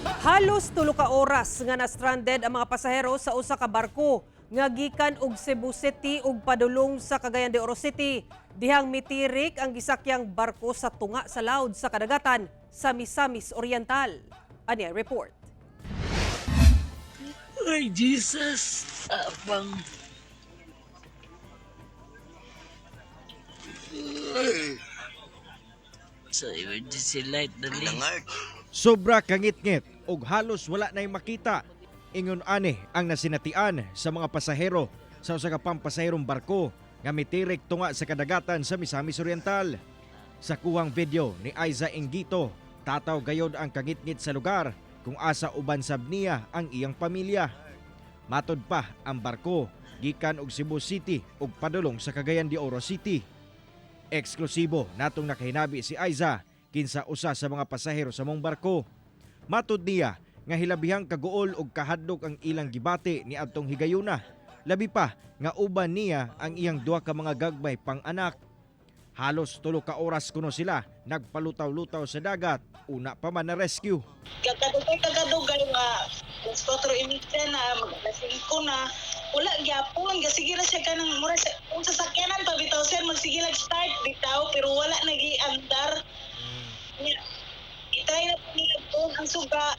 Halos 3 ka oras nga na-stranded ang mga pasahero sa usa ka barko nga gikan og Cebu City ug padulong sa Cagayan de Oro City. Dihang mitirik ang gisakyang barko sa tunga sa laod sa kadagatan sa Misamis Oriental. Ani ang report. Ay, Jesus! Abang. Ay. Sa emergency light na ni. Sobra kangit-ngit ug halos wala na'y makita. Ingon ani ang nasinatian sa mga pasahero sa usa ka pampasaherong barko nga mitirik tunga sa kadagatan sa Misamis Oriental. Sa kuhang video ni Aiza Engito, tataw gayod ang kangit-ngit sa lugar kung asa uban sab niya ang iyang pamilya. Matod pa ang barko gikan og Cebu City ug padulong sa Cagayan de Oro City. Eksklusibo natong nakahinabi si Aiza kinsa usa sa mga pasahero sa mong barko. Matod niya nga hilabihang kaguol ug kahadlok ang ilang gibati ni adtong higayuna. Labi pa nga uban niya ang iyang duha ka mga gagbay pang anak. Halos 3 ka oras kuno sila nagpalutaw-lutaw sa dagat, una pa man na rescue. Kagadugay nga 4:30 na maglasing ko na wala gyapon sige ra siya kanang mura sa kung sasakyanan pa bitaw sir magsige start bitaw pero wala nagi-andar. Itay na pinagpon ang suga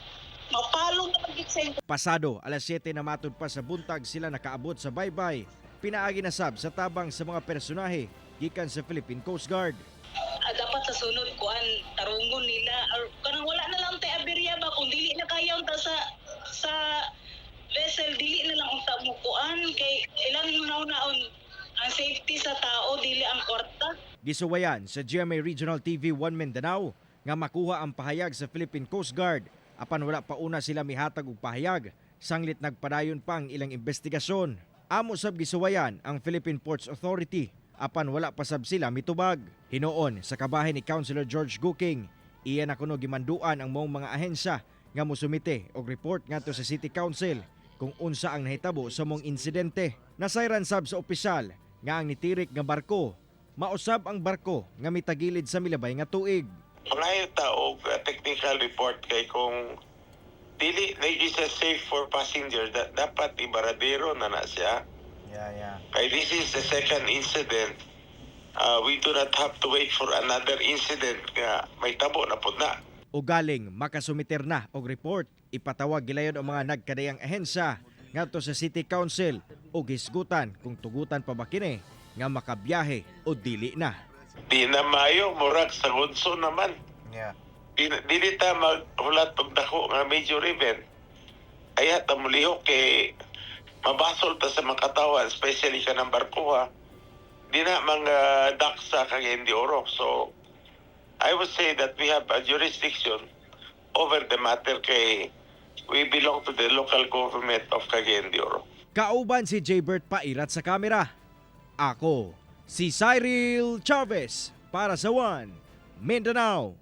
mapalong na magiging. Pasado alas 7 na matud pa sa buntag sila nakaabot sa baybay. Pinaagi na sab sa tabang sa mga personahe gikan sa Philippine Coast Guard. Dapat sa sunod kuan tarungon nila or kanang wala na lang tay aberya ba kung dili na kaya unta sa vessel dili na lang unta mo kuan kay ilang naon ang safety sa tao dili ang kwarta. Gisuwayan sa GMA Regional TV 1 Mindanao nga makuha ang pahayag sa Philippine Coast Guard apan wala pa una sila mihatag og pahayag sanglit nagpadayon pa ang ilang investigasyon. Amo sab gisuwayan ang Philippine Ports Authority apan wala pa sab sila mitubag. Hinoon sa kabahin ni Councilor George Guking, iya na kuno gimanduan ang mong mga ahensya nga mosumite og report ngadto sa City Council kung unsa ang nahitabo sa mong insidente. Nasayran sab sa opisyal nga ang nitirik nga barko mausab ang barko nga mitagilid sa milabay nga tuig. Pangayo ta og technical report kay kung dili siya safe for passenger dapat ibaradero na siya. Kay this is the second incident. We do not have to wait for another incident nga may tabo na pud na. O galing makasumiter na og report, ipatawag gilayon ang mga nagkadayang ahensya ngadto sa City Council o gisgutan kung tugutan pa ba kini nga makabiyahe o dili na. Di na mayo murag sa gunso naman. Dili ta maghulat og dako nga major event. Aya ta mulihok kay mabasol ta sa mga katawan, especially ka ng barko ha. Di na mga daksa Cagayan de Oro. So, I would say that we have a jurisdiction over the matter kay we belong to the local government of Cagayan de Oro. Kauban si Jaybert Pairat sa kamera. Ako, si Cyril Chavez para sa One Mindanao.